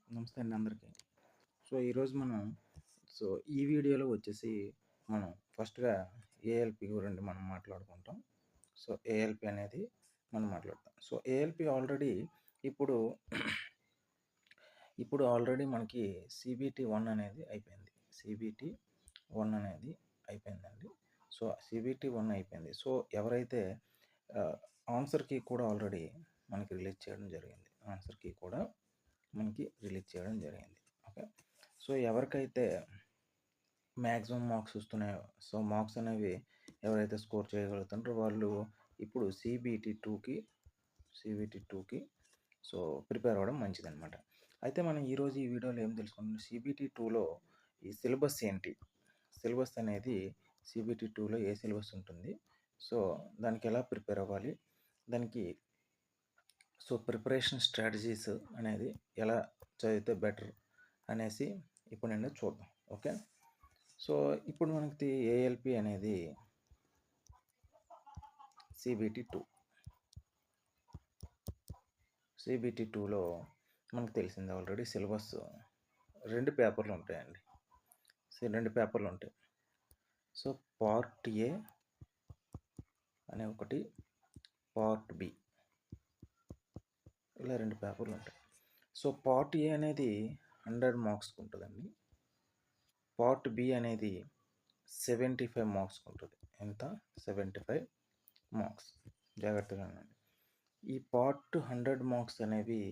నమస్తే అండి అందరికీ. ఈరోజు మనం సో, ఈ వీడియోలో వచ్చేసి మనం ఫస్ట్‌గా ఏఎల్‌పి గురించి మనం మాట్లాడుకుంటాం. ఏఎల్‌పి అనేది మనం మాట్లాడతాం. ఏఎల్‌పి ఆల్రెడీ ఇప్పుడు ఇప్పుడు ఆల్రెడీ మనకి సీబీటీ 1 అనేది అయిపోయింది. సీబీటీ 1 అనేది అయిపోయిందండి. సీబీటీ 1 అయిపోయింది. ఎవరైతే ఆహ్, ఆన్సర్ కీ కూడా ఆల్రెడీ మనకి రిలీజ్ చేయడం జరిగింది. ఆన్సర్ కీ కూడా మనకి రిలీజ్ చేయడం జరిగింది. ఓకే. ఎవరికైతే మ్యాక్సిమం మార్క్స్ వస్తున్నాయో, మార్క్స్ అనేవి ఎవరైతే స్కోర్ చేయగలుగుతున్నారో వాళ్ళు ఇప్పుడు సీబీటీ 2కి ప్రిపేర్ అవ్వడం మంచిదనమాట. అయితే మనం ఈరోజు ఈ వీడియోలో ఏం తెలుసుకుంటాం, సీబీటీ 2లో ఈ సిలబస్ ఏంటి? సిలబస్ అనేది సీబీటీ 2లో ఏ సిలబస్ ఉంటుంది? దానికి ఎలా ప్రిపేర్ అవ్వాలి? దానికి ప్రిపరేషన్ స్ట్రాటజీస్ అనేది ఎలా చదివితే బెటర్ అనేసి ఇప్పుడు నేను చూద్దాం. ఓకే. ఇప్పుడు మనకి ఏఎల్పి అనేది సీబీటీ 2లో మనకు తెలిసింది ఆల్రెడీ సిలబస్ 2 పేపర్లు ఉంటాయండి. 2 పేపర్లు ఉంటాయి. పార్ట్ ఏ అనే ఒకటి, పార్ట్ బి, ఇలా 2 పేపర్లు ఉంటాయి. పార్ట్ ఏ అనేది 100 మార్క్స్కి ఉంటుందండి. పార్ట్ బి అనేది 75 మార్క్స్కి ఉంటుంది. ఎంత? 75 మార్క్స్. జాగ్రత్తగా ఉండండి. ఈ పార్ట్ 100 మార్క్స్ అనేవి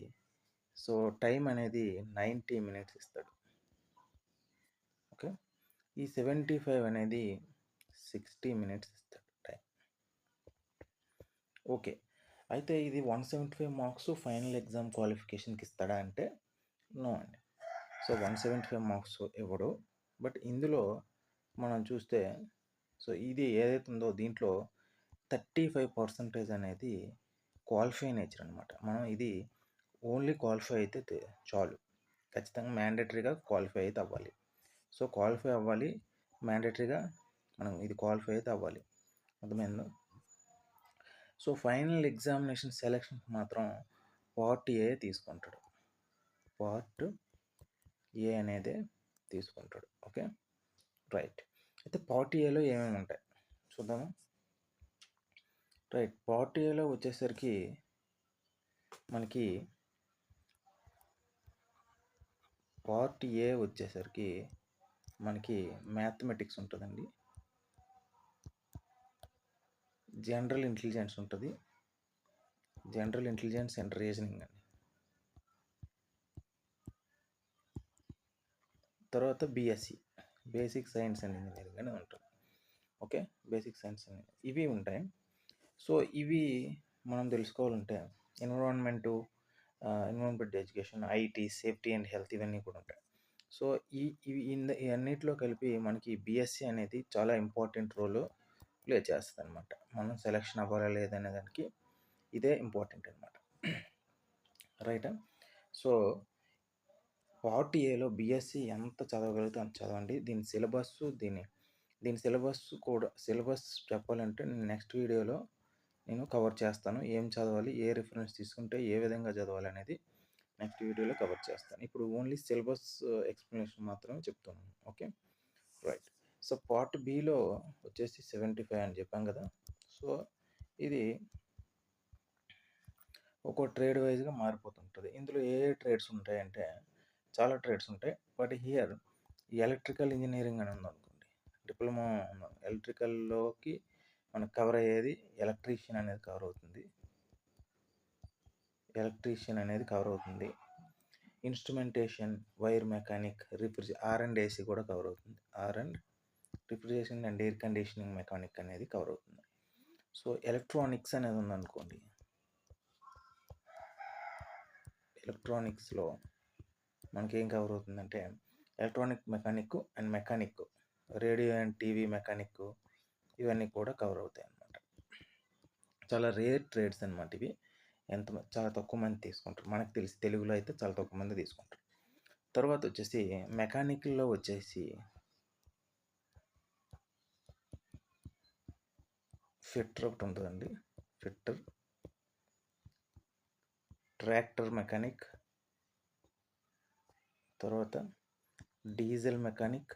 టైం అనేది 90 మినిట్స్ ఇస్తాడు. ఓకే. ఈ 75 అనేది 60 మినిట్స్ ఇస్తాడు టైం. ఓకే. అయితే ఇది 175 మార్క్స్ ఫైనల్ ఎగ్జామ్ క్వాలిఫికేషన్కి ఇస్తాడా అంటే నో అండి. 175 మార్క్స్ ఇవ్వడు. బట్ ఇందులో మనం చూస్తే ఇది ఏదైతే ఉందో దీంట్లో 35% అనేది క్వాలిఫై నేచర్ అనమాట. మనం ఇది ఓన్లీ క్వాలిఫై అయితే చాలు. ఖచ్చితంగా మ్యాండేటరీగా క్వాలిఫై అయితే అవ్వాలి. క్వాలిఫై అవ్వాలి, మ్యాండేటరీగా మనం ఇది క్వాలిఫై అయితే అవ్వాలి. అర్థమైందా? ఫైనల్ ఎగ్జామినేషన్ సెలక్షన్కి మాత్రం పార్ట్ ఏ తీసుకుంటాడు. పార్ట్ ఏ అనేది తీసుకుంటాడు. Okay, right. అయితే పార్ట్ ఏలో ఏమేమి ఉంటాయి చూద్దాము. రైట్. పార్ట్ ఏలో వచ్చేసరికి మనకి మ్యాథమెటిక్స్ ఉంటుందండి, జనరల్ ఇంటెలిజెన్స్ ఉంటుంది, జనరల్ ఇంటెలిజెన్స్ అండ్ రీజనింగ్ అండి. తర్వాత BSc, basic science and engineering అని ఉంటుంది. ఓకే, బేసిక్ సైన్స్ ఇవి ఉంటాయి. ఇవి మనం తెలుసుకోవాలంటే environment education, IT, safety and health ఇవన్నీ కూడా ఉంటాయి. ఈ అన్నిటిలో కలిపి మనకి బిఎస్సి అనేది చాలా ఇంపార్టెంట్ రోల్ ప్లే చేస్తుంది అనమాట. మనం సెలక్షన్ అవ్వాలా లేదనే దానికి ఇదే ఇంపార్టెంట్ అనమాట. రైటా? పార్ట్ ఏలో బిఎస్సి ఎంత చదవగలిగితే అంత చదవండి. దీని సిలబస్ చెప్పాలంటే నేను నెక్స్ట్ వీడియోలో నేను కవర్ చేస్తాను. ఏం చదవాలి, ఏ రిఫరెన్స్ తీసుకుంటే ఏ విధంగా చదవాలి అనేది నెక్స్ట్ వీడియోలో కవర్ చేస్తాను. ఇప్పుడు ఓన్లీ సిలబస్ ఎక్స్ప్లెనేషన్ మాత్రమే చెప్తున్నాను. Okay, right. పార్ట్ బిలో వచ్చేసి 75 అని చెప్పాం కదా. ఇది ఒక్కో ట్రేడ్ వైజ్గా మారిపోతుంటుంది. ఇందులో ఏ ట్రేడ్స్ ఉంటాయంటే చాలా ట్రేడ్స్ ఉంటాయి. బట్ హియర్ ఎలక్ట్రికల్ ఇంజనీరింగ్ అని ఉందనుకోండి, డిప్లొమా ఎలక్ట్రికల్లోకి మనకు కవర్ అయ్యేది ఎలక్ట్రీషియన్ అనేది కవర్ అవుతుంది. ఇన్స్ట్రుమెంటేషన్, వైర్ మెకానిక్, R&AC కూడా కవర్ అవుతుంది. Refrigeration and air conditioning mechanic అనేది కవర్ అవుతుంది. ఎలక్ట్రానిక్స్ అనేది ఉందనుకోండి, ఎలక్ట్రానిక్స్లో మనకేం కవర్ అవుతుందంటే electronic mechanic, radio and TV mechanic, ఇవన్నీ కూడా కవర్ అవుతాయి అన్నమాట. చాలా రేర్ ట్రేడ్స్ అనమాట ఇవి. చాలా తక్కువ మంది తీసుకుంటారు. మనకు తెలిసి తెలుగులో అయితే చాలా తక్కువ మంది తీసుకుంటారు. తర్వాత వచ్చేసి మెకానికల్లో వచ్చేసి ఫిట్టర్ ఒకటి ఉంటుందండి. ఫిట్టర్, ట్రాక్టర్ మెకానిక్, తర్వాత diesel mechanic,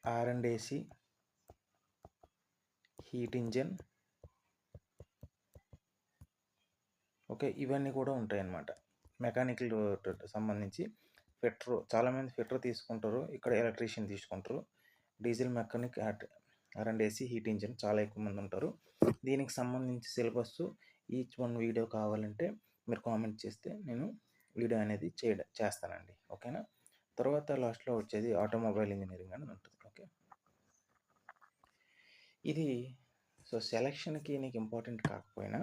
R&AC, heat engine. Okay, ఇవన్నీ కూడా ఉంటాయి అన్నమాట. మెకానికల్ సంబంధించి ఫిట్టర్, చాలామంది ఫిట్టర్ తీసుకుంటారు, ఇక్కడ ఎలక్ట్రీషియన్ తీసుకుంటారు. Diesel mechanic, R&AC, heat engine చాలా ఎక్కువ మంది ఉంటారు. దీనికి సంబంధించి సిలబస్ ఈచ్ వన్ వీడియో కావాలంటే మీరు కామెంట్ చేస్తే నేను వీడియో అనేది చేస్తానండి. ఓకేనా. తర్వాత లాస్ట్లో వచ్చేది ఆటోమొబైల్ ఇంజనీరింగ్ అని ఉంటుంది. ఓకే, ఇది సో సెలక్షన్కి నీకు ఇంపార్టెంట్ కాకపోయినా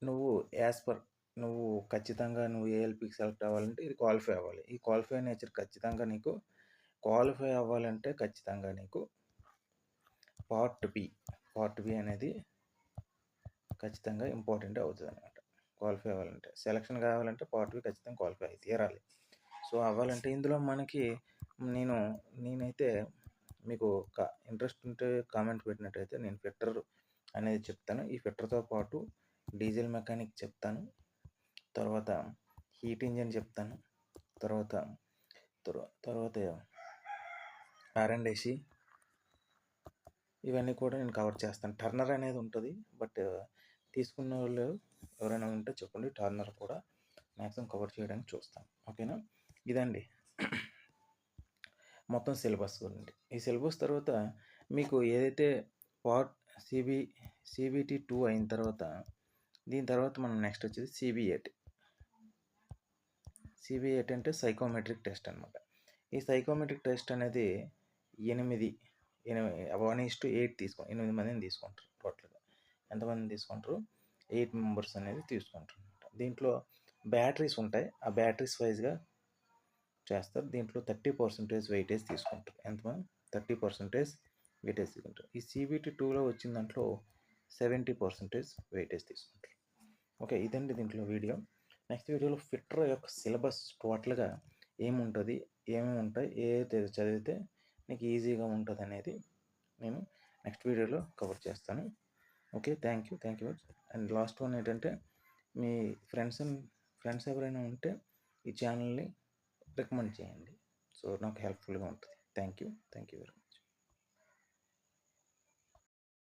నువ్వు యాజ్ పర్ నువ్వు ఖచ్చితంగా నువ్వు ఏఎల్పికి సెలెక్ట్ అవ్వాలంటే ఇది క్వాలిఫై అవ్వాలి. ఈ క్వాలిఫై నేచర్ ఖచ్చితంగా నీకు క్వాలిఫై అవ్వాలంటే ఖచ్చితంగా నీకు పార్ట్ బి అనేది ఖచ్చితంగా ఇంపార్టెంట్ అవుతుంది అనమాట. క్వాలిఫై అవ్వాలంటే, సెలక్షన్ కావాలంటే పార్ట్ బి ఖచ్చితంగా క్వాలిఫై అయితే తీరాలి. సో అవ్వాలంటే ఇందులో మనకి నేనైతే మీకు ఇంట్రెస్ట్ ఉంటే కామెంట్ పెట్టినట్టయితే నేను ఫిట్టర్ అనేది చెప్తాను. ఈ ఫిట్టర్తో పాటు డీజిల్ మెకానిక్ చెప్తాను, తర్వాత హీట్ ఇంజన్ చెప్తాను, తర్వాత R&AC, ఇవన్నీ కూడా నేను కవర్ చేస్తాను. టర్నర్ అనేది ఉంటుంది, బట్ తీసుకున్న వాళ్ళు ఎవరైనా ఉంటే చెప్పండి, టర్నర్ కూడా మ్యాక్సిమం కవర్ చేయడానికి చూస్తాను. ఓకేనా. ఇదండి మొత్తం సిలబస్ గురించి. ఈ సిలబస్ తర్వాత మీకు ఏదైతే పార్ట్ CBT 2 అయిన తర్వాత దీని తర్వాత మనం నెక్స్ట్ వచ్చేది CB8 అంటే సైకోమెట్రిక్ టెస్ట్ అనమాట. ఈ సైకోమెట్రిక్ టెస్ట్ అనేది 1:8 తీసుకోండి. 8 మందిని తీసుకుంటారు టోటల్గా. ఎంతమందిని తీసుకుంటారు? 8 మెంబర్స్ అనేది తీసుకుంటారు అనమాట. దీంట్లో బ్యాటరీస్ ఉంటాయి, ఆ బ్యాటరీస్ వైజ్గా చేస్తారు. దీంట్లో 30% వెయిటేజ్ తీసుకుంటారు. ఎంతమంది? 30% వెయిటేజ్ తీసుకుంటారు. ఈ CBT 2లో వచ్చిన దాంట్లో 70% వెయిటేజ్ తీసుకుంటారు. ఓకే, ఇదండి దీంట్లో వీడియో. నెక్స్ట్ వీడియోలో ఫిట్టర్ యొక్క సిలబస్ టోటల్గా ఏముంటుంది, ఏమేమి ఉంటాయి, ఏదైతే చదివితే నీకు ఈజీగా ఉంటుంది అనేది నేను నెక్స్ట్ వీడియోలో కవర్ చేస్తాను. Okay, thank you. And last one ఏంటంటే మీ ఫ్రెండ్స్ ఎవరైనా ఉంటే ఈ ఛానల్ని రికమెండ్ చేయండి. సో నాకు హెల్ప్ఫుల్గా ఉంటుంది. Thank you very much.